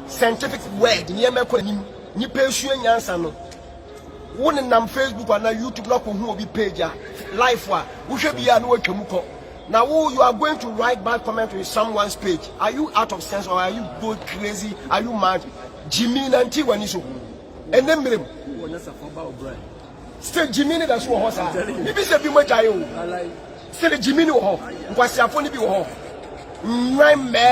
scientific word ni emeko nim ni pesu nyansa no won nam Facebook and YouTube na ko hu obi page live wa wo hwe bia na watwam ko now you are going to write bad comment on someone's page. Are you out of sense or are you go crazy? Are you mad? Jimmy nanti wani so and then me still Jimmy that's what horse maybe say bi mo jayo still Jimmy no ho nkwasi afoni bi wo ho nwan me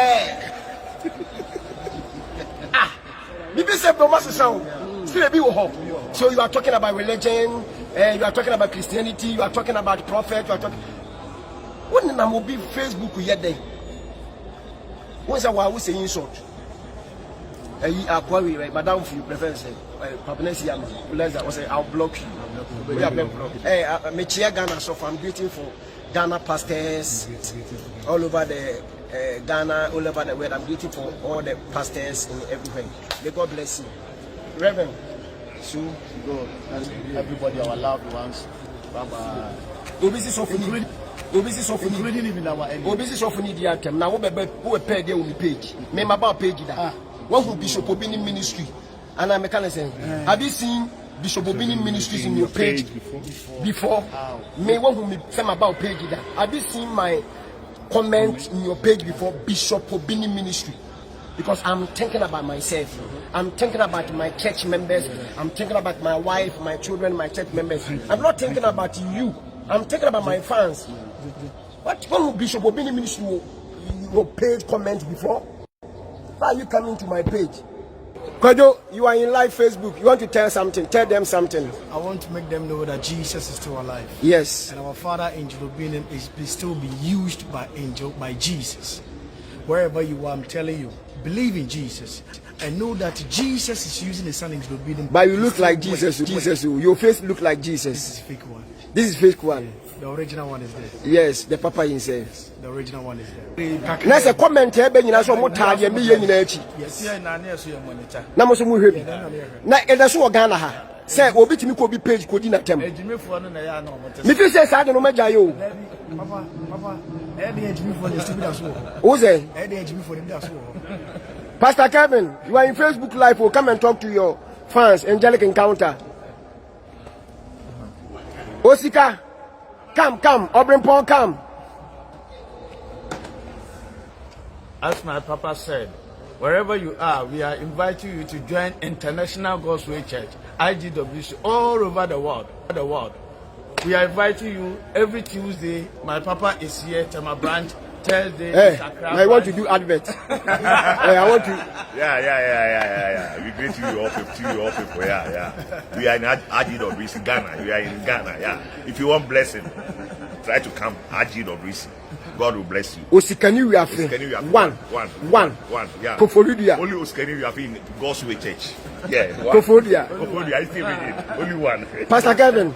maybe say no mass sound still be wo ho. So you are talking about religion, you are talking about Christianity, you are talking about prophet, you are talking. When na mo be Facebook yede. Once a while we say insult. Aquari right, madam for you prefer say Papanesi am. Let's say I'll block you. We have been blocked. Me chia Ghana so I'm greeting for Ghana pastors all over the Ghana, all over the world. I'm greeting for all the pastors and everywhere. May God bless you. Reverend. So God and everybody, our loved ones. Baba. Obisi so funny. Obisi so funny. Including even our enemy. Obisi so funny the item. Now who pay there on the page. Me about page that. One who Bishop Obini ministry. And I'm saying, have you seen Bishop Obini ministries in your page before? Me one who me say about page that. Have you seen my comment in your page before Bishop Obini ministry? Because I'm thinking about myself. I'm thinking about my church members. I'm thinking about my wife, my children, my church members. I'm not thinking about you. I'm thinking about my fans. What when Bishop Obini ministry your page comment before? Why are you coming to my page? Kojo, you are in live Facebook. You want to tell something? Tell them something. I want to make them know that Jesus is still alive. Yes. And our Father Angel Obini is still being used by Jesus. Wherever you are, I'm telling you, believe in Jesus and know that Jesus is using the Son Angel Obini. But you look like Jesus. Your face look like Jesus. This is fake one. This is fake one. Yeah. The original one is there. Yes, the Papa himself. The original one is there. That's a comment here. Ben, you know, so much time. You me, you know, yes. Na mo so mu hwe bi. Na e da so Ghana ha. Say obi timi ko bi page ko di na tem. Me fi say sa de no ma jayo. Papa, e dey ejimi for the stupid as well. Who say? E dey ejimi for them as well. Pastor Kevin, you are in Facebook Live. Oh, come and talk to your fans. Angelic Encounter. Osika, come. Obrin Paul, come. As my papa said, wherever you are, we are inviting you to join International Gospel Church, IGWC, all over the world. We are inviting you every Tuesday. My papa is here, Tema Branch. Thursday, hey, I want to do advert. Hey, I want to. Yeah. We greet you all people. Yeah. We are in IGWC, Ghana. We are in Ghana. Yeah. If you want blessing, try to come IGWC. God will bless you. Osikani we are free. One. Yeah. Kofodia. Only Osikani we are free in God's Way Church. Yeah. Kofodia. I still read it. Only one. Pastor Kevin.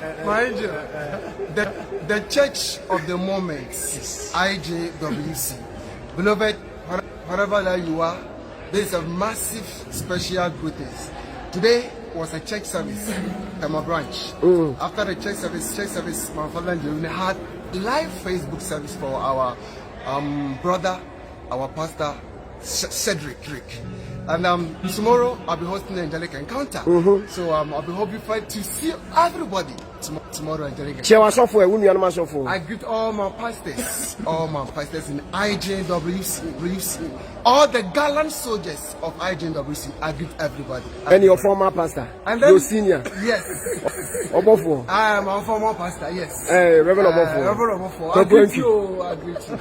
The church of the moment, IJWC. Beloved, wherever that you are, there is a massive special greetings. Today was a church service at my branch. After the church service, my father had live Facebook service for our brother, our pastor, Cedric. And tomorrow I'll be hosting the Angelic Encounter. So I'll be hoping to see everybody tomorrow. Angelic Encounter. I greet all my pastors in IJWC, all the gallant soldiers of IJWC. I greet everybody. And your former pastor, and then, your senior. Yes. Obofo. I am a former pastor. Yes. Reverend Obofo. Reverend Obofo. I greet you. I greet you.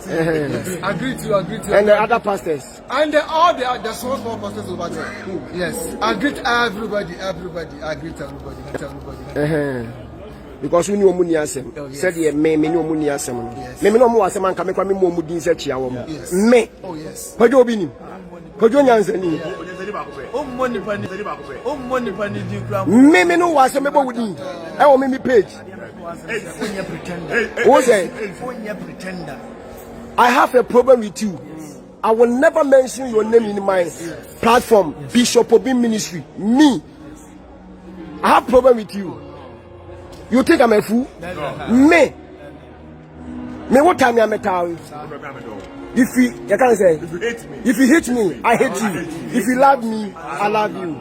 Yes. I greet you. And the other pastors. And all the small pastors over there. Yes. I greet everybody. I greet everybody. Because we know money asem. Said ye me no money asem. Me no mo asem anka me kwa me mo mudin se chia wo. Me. Oh yes. Kojo obi ni. Kojo nyanse ni. Me no wa asem me bo wudin. E wo me page. Who say? I have a problem with you. I will never mention your name in my platform, Bishop Obini Ministry. Me. I have a problem with you. You think I'm a fool? Me. What time am I telling you? If you can't say, If you hate me, if you hate me, I hate you. If you love me, I love you.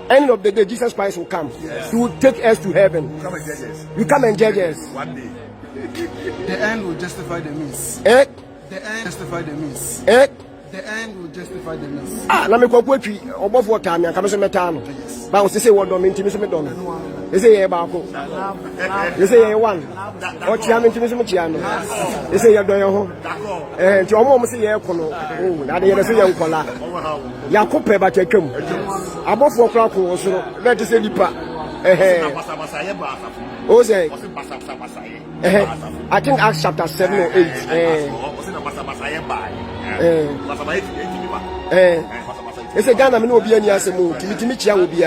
End of the day, Jesus Christ will come. He will take us to heaven. come and judge us. You come and judge us. One day. The end will justify the means. Eh? The end justify the means. Eh? The end will justify the means. Ah, na me kwa kwatwi obofo ka me aka so meta no. Ba wo se wo do me ntimi so me do no. E se ye ba ko. E se ye one. O chia me ntimi so me chia no. E se ye do ye ho. Nti omo se ye ko no. Oh, na de ye so ye nkola. Ya ko pe ba twatwam. Abofo kra ko wo so. Na te se nipa. Oh, say. I think Acts chapter 7 or 8. It's a Ghana, no be any asemo. Timothy will be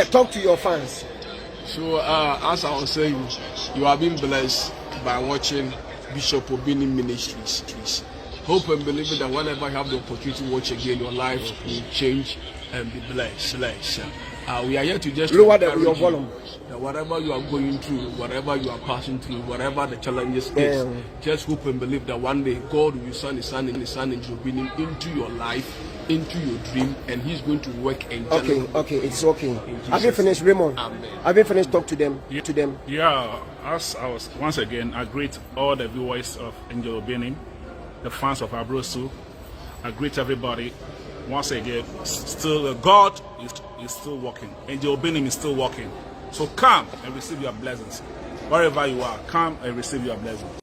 talk to your fans. So, as I was saying, you have been blessed by watching Bishop Obini Ministries. Hope and believe that whenever you have the opportunity to watch again, your life will change and be blessed. We are here to just lower your volume. That whatever you are going through, whatever you are passing through, whatever the challenges is, just hope and believe that one day God will send His Son into your life, into your dream, and He's going to work and okay, it's okay. Have you finished, Raymond? Amen. Have you finished? Talk to them. Yeah, as I was once again, I greet all the viewers of Angel Obini, the fans of Abrosu. I greet everybody once again. Still, God is still working. Angel Obini is still working. So come and receive your blessings. Wherever you are, come and receive your blessings.